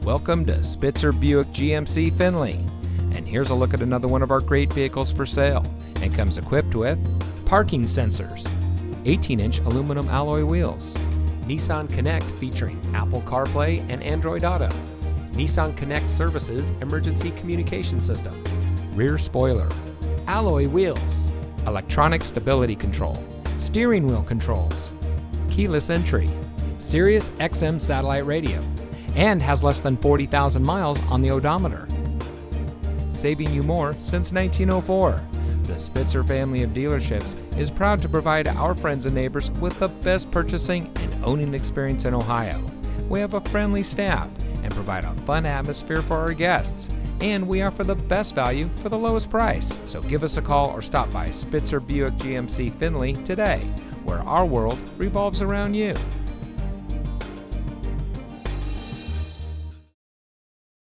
Welcome to Spitzer Buick GMC Findlay. And here's a look at another one of our great vehicles for sale, and comes equipped with parking sensors, 18-inch aluminum alloy wheels, Nissan Connect featuring Apple CarPlay and Android Auto, Nissan Connect Services emergency communication system, rear spoiler, alloy wheels, electronic stability control, steering wheel controls, keyless entry, Sirius XM satellite radio, and has less than 40,000 miles on the odometer. Saving you more since 1904. The Spitzer family of dealerships is proud to provide our friends and neighbors with the best purchasing and owning experience in Ohio. We have a friendly staff and provide a fun atmosphere for our guests, and we offer the best value for the lowest price. So give us a call or stop by Spitzer Buick GMC Findlay today, where our world revolves around you.